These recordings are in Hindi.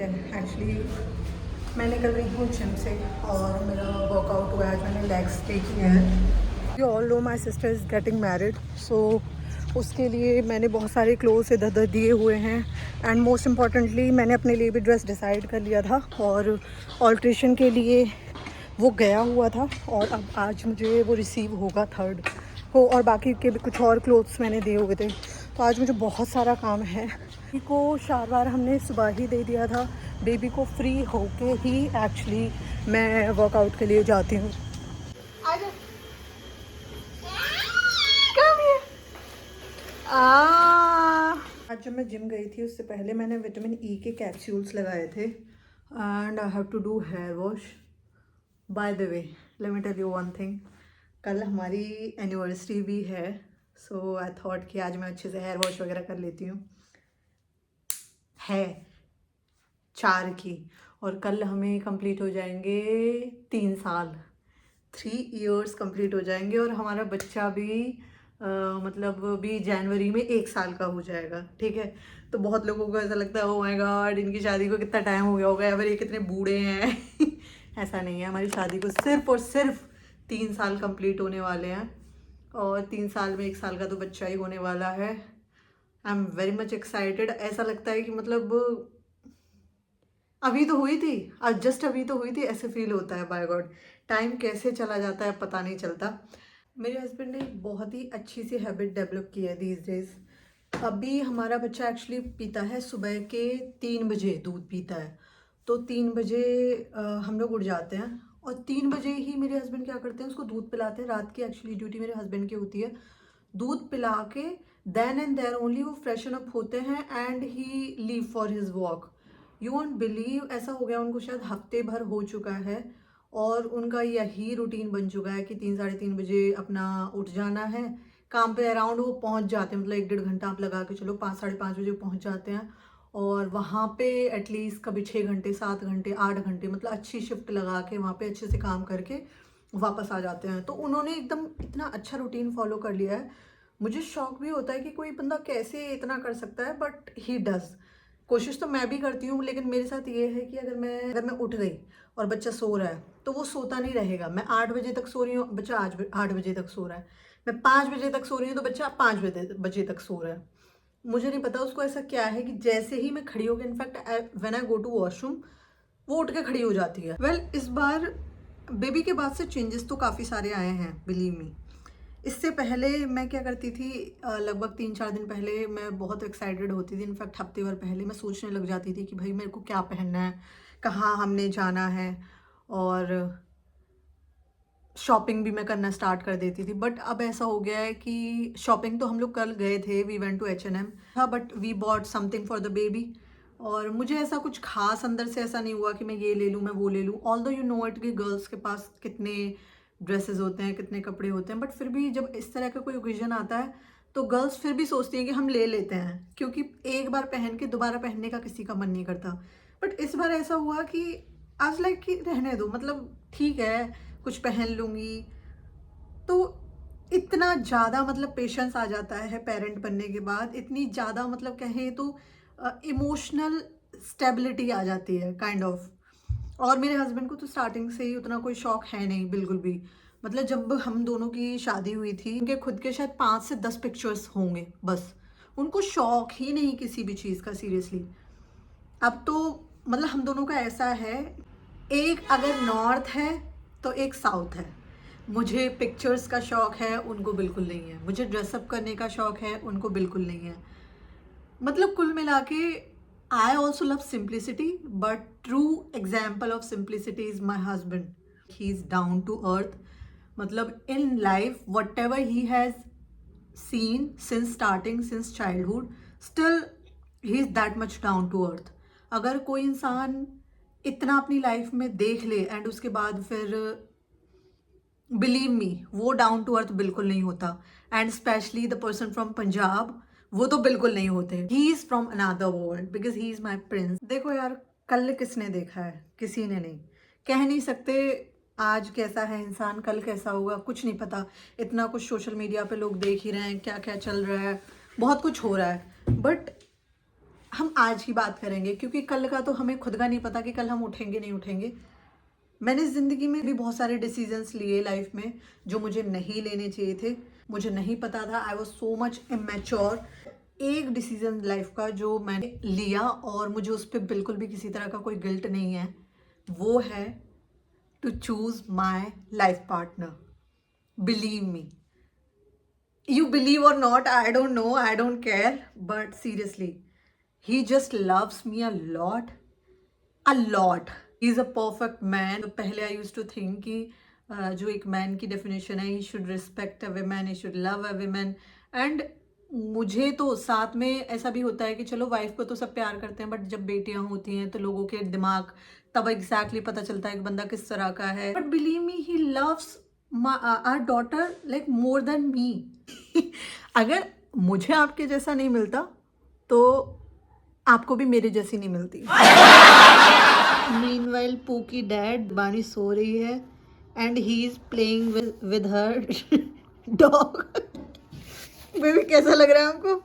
एक्चुअली मैं निकल रही हूँ जिम से और मेरा वर्कआउट हुआ है। आज मैंने लेग्स डे किया है। You all know my sister is getting married, so उसके लिए मैंने बहुत सारे क्लोथ्स इधर उधर दिए हुए हैं। एंड मोस्ट इम्पॉर्टेंटली मैंने अपने लिए भी ड्रेस डिसाइड कर लिया था और ऑल्ट्रेशन के लिए वो गया हुआ था और अब आज मुझे वो रिसीव होगा 3rd को। और बाकी के भी कुछ और क्लोथ्स मैंने दिए हुए थे, तो आज मुझे बहुत सारा काम है। बेबी को शारवार हमने सुबह ही दे दिया था। बेबी को फ्री होके ही एक्चुअली मैं वर्कआउट के लिए जाती हूँ। आज जब मैं जिम गई थी उससे पहले मैंने विटामिन ई के कैप्सूल्स लगाए थे and I have to do hair wash. By the way let me tell you one thing, कल हमारी एनिवर्सरी भी है, सो आई थॉट कि आज मैं अच्छे से हेयर वॉश वगैरह कर लेती हूँ। है 4 की और कल हमें कंप्लीट हो जाएंगे 3 साल, 3 इयर्स कंप्लीट हो जाएंगे और हमारा बच्चा भी मतलब भी जनवरी में 1 साल का हो जाएगा। ठीक है, तो बहुत लोगों को ऐसा लगता है ओ माय गॉड इनकी शादी को कितना टाइम हो गया होगा या फिर ये कितने बूढ़े हैं। ऐसा नहीं है, हमारी शादी को सिर्फ और सिर्फ 3 साल कंप्लीट होने वाले हैं और 3 साल में 1 साल का तो बच्चा ही होने वाला है। I am very much excited. ऐसा लगता है कि मतलब अभी तो हुई थी, आज जस्ट अभी तो हुई थी, ऐसे फील होता है। बाय गॉड टाइम कैसे चला जाता है पता नहीं चलता। मेरे हस्बैंड ने बहुत ही अच्छी सी हैबिट डेवलप की है दीज डेज। अभी हमारा बच्चा एक्चुअली पीता है सुबह के 3 बजे दूध पीता है, तो 3 बजे हम लोग उठ जाते हैं और 3 बजे ही मेरे हस्बैंड क्या करते हैं उसको दूध पिलाते हैं। रात की एक्चुअली ड्यूटी मेरे हस्बैंड की होती है, दूध पिला के देन एंड देयर ओनली वो फ्रेशन अप होते हैं and he leave for his walk. You won't believe, ऐसा हो गया उनको शायद हफ्ते भर हो चुका है और उनका यही रूटीन बन चुका है कि 3-3:30 बजे अपना उठ जाना है। काम पे अराउंड वो पहुंच जाते हैं, मतलब 1-1.5 घंटा आप लगा के चलो, 5-5:30 बजे पहुंच जाते हैं और वहाँ पे एटलीस्ट कभी 6 घंटे 7 घंटे 8 घंटे मतलब अच्छी शिफ्ट लगा के वहाँ पे अच्छे से काम करके वापस आ जाते हैं। तो उन्होंने एकदम इतना अच्छा रूटीन फॉलो कर लिया है। मुझे शौक भी होता है कि कोई बंदा कैसे इतना कर सकता है, बट ही डज। कोशिश तो मैं भी करती हूँ, लेकिन मेरे साथ ये है कि अगर मैं उठ गई और बच्चा सो रहा है तो वो सोता नहीं रहेगा। मैं 8 बजे तक सो रही हूँ, बच्चा 8 बजे तक सो रहा है। मैं 5 बजे तक सो रही हूँ तो बच्चा 5 बजे तक सो रहा है। मुझे नहीं पता उसको ऐसा क्या है कि जैसे ही मैं खड़ी हो गई, in fact when I go to washroom वो उठ के खड़ी हो जाती है। वेल इस बार बेबी के बाद से चेंजेस तो काफ़ी सारे आए हैं, बिलीव मी। इससे पहले मैं क्या करती थी, लगभग 3-4 दिन पहले मैं बहुत एक्साइटेड होती थी। इनफैक्ट हफ्ते भर पहले मैं सोचने लग जाती थी कि भाई मेरे को क्या पहनना है, कहाँ हमने जाना है, और शॉपिंग भी मैं करना स्टार्ट कर देती थी। बट अब ऐसा हो गया है कि शॉपिंग तो हम लोग कल गए थे, वी वेंट टू H&M, हाँ, but we bought something for the baby. और मुझे ऐसा कुछ खास अंदर से ऐसा नहीं हुआ कि मैं ये ले लूँ मैं वो ले लूँ। ऑल्दो यू नो इट कि गर्ल्स के पास कितने ड्रेसेस होते हैं, कितने कपड़े होते हैं, बट फिर भी जब इस तरह का कोई ओकेजन आता है तो गर्ल्स फिर भी सोचती हैं कि हम ले लेते हैं, क्योंकि एक बार पहन के दोबारा पहनने का किसी का मन नहीं करता। बट इस बार ऐसा हुआ कि आज लाइक कि रहने दो, मतलब ठीक है कुछ पहन लूँगी। तो इतना ज़्यादा मतलब पेशेंस आ जाता है पेरेंट बनने के बाद, इतनी ज़्यादा मतलब कहें तो इमोशनल स्टेबिलिटी आ जाती है काइंड ऑफ। और मेरे हस्बैंड को तो स्टार्टिंग से ही उतना कोई शौक है नहीं बिल्कुल भी। मतलब जब हम दोनों की शादी हुई थी उनके खुद के शायद 5 से 10 पिक्चर्स होंगे बस। उनको शौक ही नहीं किसी भी चीज़ का, सीरियसली। अब तो मतलब हम दोनों का ऐसा है, एक अगर नॉर्थ है तो एक साउथ है। मुझे पिक्चर्स का शौक है, उनको बिल्कुल नहीं है। मुझे ड्रेसअप करने का शौक है, उनको बिल्कुल नहीं है। मतलब कुल मिला के I also love simplicity, but true example of simplicity is my husband. He is down to earth. मतलब in life whatever he has seen since starting, since childhood, still he is that much down to earth. अगर कोई इंसान इतना अपनी लाइफ में देख ले एंड उसके बाद फिर बिलीव मी वो डाउन टू अर्थ बिल्कुल नहीं होता। And specially the person from Punjab, वो तो बिल्कुल नहीं होते। He is from another world because he is my Prince. देखो यार, कल किसने देखा है, किसी ने नहीं। कह नहीं सकते आज कैसा है इंसान कल कैसा होगा, कुछ नहीं पता। इतना कुछ सोशल मीडिया पे लोग देख ही रहे हैं, क्या क्या चल रहा है, बहुत कुछ हो रहा है। बट हम आज की बात करेंगे, क्योंकि कल का तो हमें खुद का नहीं पता कि कल हम उठेंगे नहीं उठेंगे। मैंने ज़िंदगी में भी बहुत सारे डिसीजंस लिए लाइफ में जो मुझे नहीं लेने चाहिए थे, मुझे नहीं पता था, I was so much immature. एक डिसीजन लाइफ का जो मैंने लिया और मुझे उस पर बिल्कुल भी किसी तरह का कोई गिल्ट नहीं है, वो है to choose my life partner. Believe me, you believe or not, I don't know, I don't care, but seriously, he just loves me a lot, a lot. He's a perfect man. तो पहले I used to think कि जो एक मैन की डेफिनेशन है, he should respect a woman, he should love a woman, and मुझे तो साथ में ऐसा भी होता है कि चलो वाइफ को तो सब प्यार करते हैं, बट जब बेटियां होती हैं तो लोगों के दिमाग तब एग्जैक्टली पता चलता है कि बंदा किस तरह का है। But believe me, he loves our daughter like more than me. अगर मुझे आपके जैसा नहीं मिलता तो आपको भी मेरे जैसी नहीं मिलती। मीनवाइल पू की डैड बानी सो रही है and he is playing with her dog. Baby कैसा लग रहा है आपको?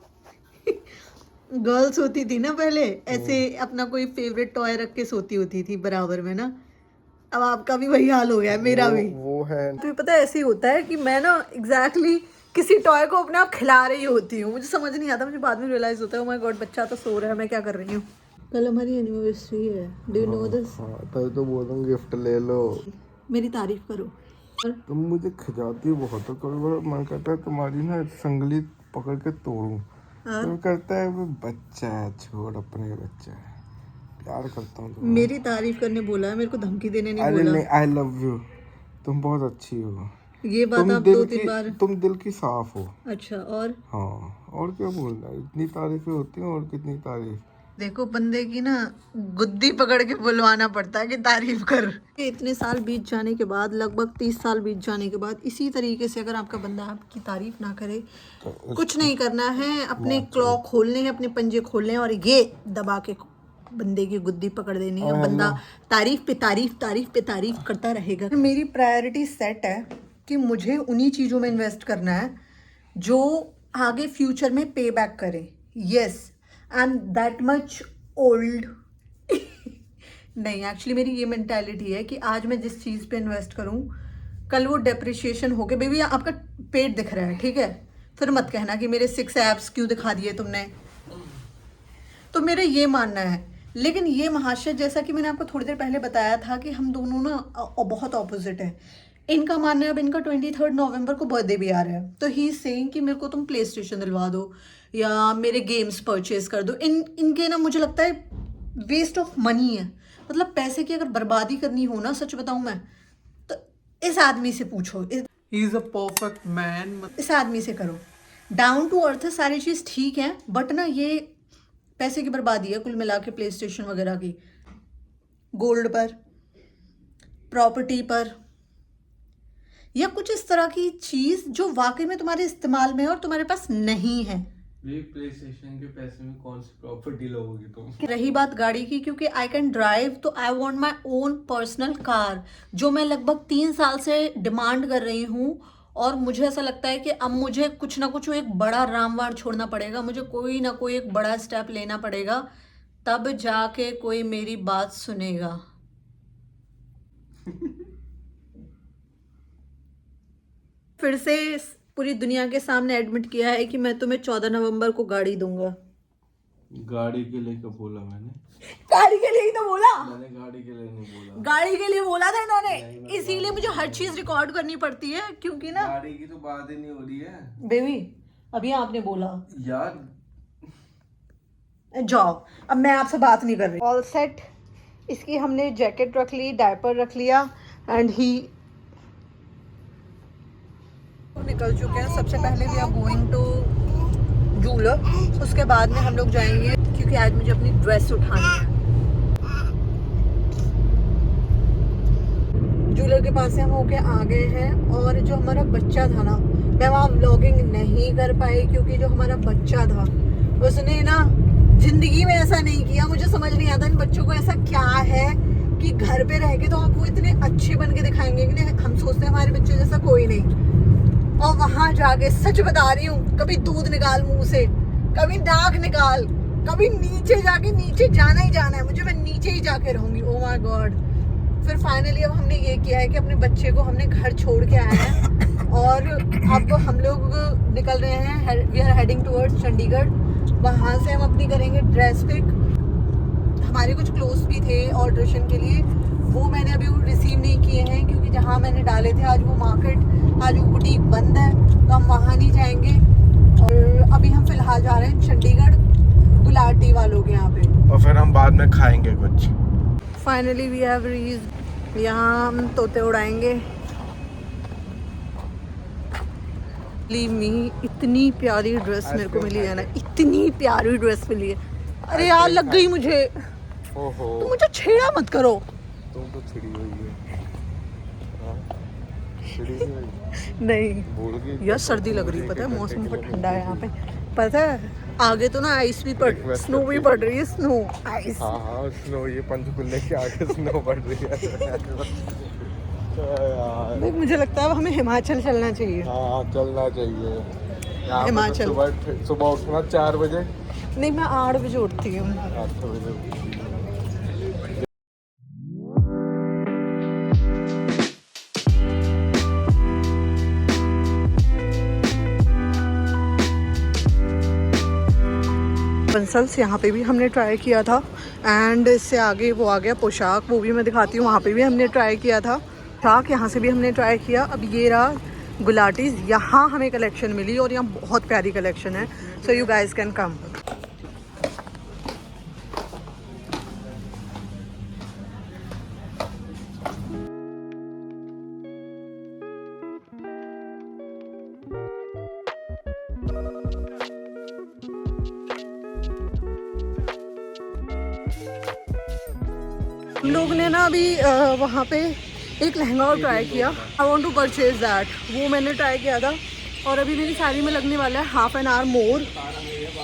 गर्ल्स होती थी ना पहले, ऐसे अपना कोई फेवरेट टॉय रख के सोती होती थी बराबर में ना। अब आपका भी वही हाल हो गया है, मेरा भी वो है। तो पता है ऐसे ही होता है कि मैं ना एग्जैक्टली किसी टॉय को अपने आप खिला रही होती हूँ, मुझे समझ नहीं आता, मुझे बाद में रियलाइज होता है ओह माय गॉड बच्चा तो सो रहा है, मैं क्या कर रही हूँ। कल हमारी एनिवर्सरी है, डू यू नो दिस? तो बोल रहा हूँ गिफ्ट ले लो, मेरी तारीफ करो। तुम मुझे खिजाती बहुत हो, कभी बार मन करता है तुम्हारी ना संगली पकड़ के तोड़ूं। तो करता है वो बच्चा है, छोड़ अपने बच्चा है, प्यार करता हूँ। मेरी तारीफ करने बोला है, मेरे को धमकी देने नहीं बोला। आई लव यू, तुम बहुत अच्छी हो। ये बात आप 2-3 बार। तुम दिल की साफ हो। अच्छा, और हाँ, और क्या बोलना है, इतनी तारीफें होती हैं, और कितनी तारीफ। देखो बंदे की ना गुद्दी पकड़ के बुलवाना पड़ता है कि तारीफ कर। इतने साल बीत जाने के बाद, लगभग 30 साल बीत जाने के बाद, इसी तरीके से अगर आपका बंदा आपकी तारीफ ना करे तो कुछ नहीं करना है, अपने क्लॉ खोलने हैं, अपने पंजे खोलने हैं और ये दबा के बंदे की गुद्दी पकड़ देनी है। बंदा तारीफ पे तारीफ, तारीफ पे तारीफ करता रहेगा। मेरी प्रायोरिटी सेट है कि मुझे उन्हीं चीज़ों में इन्वेस्ट करना है जो आगे फ्यूचर में पे बैक करे। Yes, I am that much old. नहीं, एक्चुअली मेरी ये मेंटालिटी है कि आज मैं जिस चीज़ पे इन्वेस्ट करूं, कल वो डेप्रिशिएशन हो के, बेबी आपका पेट दिख रहा है ठीक है, फिर मत कहना कि मेरे 6 एब्स क्यों दिखा दिए तुमने। तो मेरा ये मानना है। लेकिन ये महाशय, जैसा कि मैंने आपको थोड़ी देर पहले बताया था कि हम दोनों ना बहुत ऑपोजिट हैं। इनका मानना है, अब इनका 23 नवंबर को बर्थडे भी आ रहा है, तो ही सेइंग कि मेरे को तुम प्ले स्टेशन दिलवा दो या मेरे गेम्स परचेज कर दो। इनके ना मुझे लगता है वेस्ट ऑफ मनी है। मतलब पैसे की अगर बर्बादी करनी हो ना, सच बताऊं मैं, तो इस आदमी से पूछो। He is a perfect man. इस आदमी से करो। डाउन टू अर्थ है, सारी चीज़ ठीक है, बट ना ये पैसे की बर्बादी है कुल मिला के, प्ले स्टेशन वगैरह की, गोल्ड पर, प्रॉपर्टी पर, या कुछ इस तरह की चीज जो वाकई में तुम्हारे इस्तेमाल में है और तुम्हारे पास नहीं है। प्ले स्टेशन के पैसे में कौन सी प्रॉपर्टी लोगे तुम? रही बात गाड़ी की, क्योंकि आई कैन ड्राइव, तो I want my own personal car, जो मैं लगभग 3 साल से डिमांड कर रही हूँ। और मुझे ऐसा लगता है कि अब मुझे कुछ ना कुछ एक बड़ा रामवाड़ छोड़ना पड़ेगा, मुझे कोई ना कोई एक बड़ा स्टेप लेना पड़ेगा, तब जाके कोई मेरी बात सुनेगा। फिर से पूरी दुनिया के सामने एडमिट किया है कि मैं तुम्हें 14 नवंबर को गाड़ी दूंगा। गाड़ी के लिए कब बोला मैंने? गाड़ी के लिए ही तो बोला मैंने, गाड़ी के लिए नहीं बोला। गाड़ी के लिए बोला था इन्होंने, इसीलिए मुझे हर चीज रिकॉर्ड करनी पड़ती है, क्योंकि ना गाड़ी की तो बात ही नहीं हो रही है बेबी। अभी आपने बोला यार, जाओ, अब मैं आपसे बात नहीं कर रही। ऑल सेट, इसकी हमने जैकेट रख ली, डायपर रख लिया, एंड ही निकल चुके हैं। सबसे पहले we are going to jeweller, उसके बाद में हम लोग जाएंगे, क्योंकि आज मुझे अपनी ड्रेस उठानी है। जूलर के पास से हम होके आ गए हैं, और जो हमारा बच्चा था ना, मैं वहाँ व्लॉगिंग नहीं कर पाई क्योंकि जो हमारा बच्चा था उसने ना जिंदगी में ऐसा नहीं किया। मुझे समझ नहीं आता इन बच्चों को ऐसा क्या है कि घर पे रह के तो आपको इतने अच्छे बन के दिखाएंगे कि नहीं, हम सोचते हैं हमारे बच्चे जैसा कोई नहीं, और वहां जाके सच बता रही हूँ, कभी दूध निकाल मुंह से, कभी नाक निकाल, कभी नीचे जाके नीचे जाना ही जाना है मुझे, मैं नीचे ही जाके रहूंगी। Oh my God. फिर फाइनली अब हमने ये किया है कि अपने बच्चे को हमने घर छोड़ के आए हैं और अब हम लोग निकल रहे हैं। We are heading towards Chandigarh. वहाँ से हम अपनी करेंगे ड्रेस पिक। हमारे कुछ क्लोथ्स भी थे ऑल्ट्रेशन के लिए, वो मैंने अभी रिसीव नहीं किए हैं क्योंकि जहाँ मैंने डाले थे आज वो मार्केट, आज वो बुटीक बंद है, तो हम वहाँ नहीं जाएंगे। और अभी हम फिलहाल जा रहे हैं चंडीगढ़ गुलाटी वालों के यहाँ पे, और फिर हम बाद में खाएंगे कुछ। Finally we have reached. यहाँ हम तोते उड़ाएंगे। लीव मी, इतनी प्यारी ड्रेस मेरे को मिली है ना, इतनी प्यारी ड्रेस मिली है। अरे यार लग गई मुझे। ओहो, तुम मुझे छेड़ा मत करो। तुम तो छिड़ी हुई है। हाँ, छिड़ी हुई है। नहीं भूल गई यार, सर्दी लग रही है, पता है मौसम बहुत ठंडा है यहाँ पे। पता है आगे तो ना आइस भी पड़, स्नो भी पड़ रही है, स्नो आइस। हाँ हाँ, स्नो, ये पंचकुले के आगे स्नो पड़ रही है। यार देख, मुझे लगता है अब हमें हिमाचल चलना चाहिए। हाँ, चलना चाहिए। यहाँ पे तो हिमाचल। सुबह उठना 4 बजे। नहीं, मैं 8 बजे उठती हूँ। 8 बजे। बंसल्स यहाँ पे भी हमने ट्राई किया था, एंड इससे आगे वो आ गया पोशाक, वो भी मैं दिखाती हूँ। वहाँ पे भी हमने ट्राई किया था पोशाक, यहाँ से भी हमने ट्राई किया। अब ये रहा गुलाटीज़, यहाँ हमें कलेक्शन मिली और यहाँ बहुत प्यारी कलेक्शन है। So you guys can come. हम लोग ने ना अभी वहाँ पे एक लहंगा और ट्राई किया। I want to purchase that, वो मैंने ट्राई किया था। और अभी मेरी साड़ी में लगने वाला है half an hour more,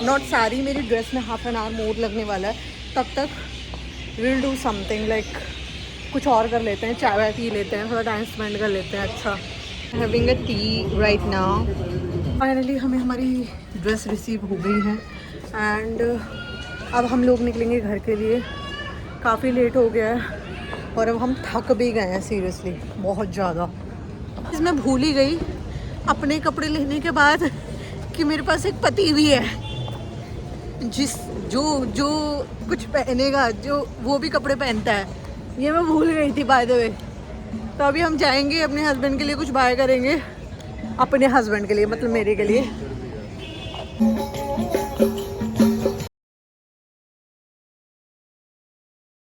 not sari, मेरी ड्रेस में हाफ एन आवर मोर लगने वाला है। तब तक विल डू समथिंग लाइक कुछ और कर लेते हैं, चाय वाय पी लेते हैं, थोड़ा टाइम स्पेंड कर लेते हैं। अच्छा, having a T right now. Finally हमें हमारी ड्रेस रिसीव हो गई है एंड अब हम लोग निकलेंगे घर के लिए। काफ़ी लेट हो गया है और अब हम थक भी गए हैं सीरियसली बहुत ज़्यादा। इसमें भूल ही गई अपने कपड़े लेने के बाद कि मेरे पास एक पति भी है, जो कुछ पहनेगा, जो वो भी कपड़े पहनता है। ये मैं भूल गई थी बाय द वे। तो अभी हम जाएंगे अपने हस्बैंड के लिए कुछ बाय करेंगे, अपने हस्बैंड के लिए मतलब मेरे के लिए।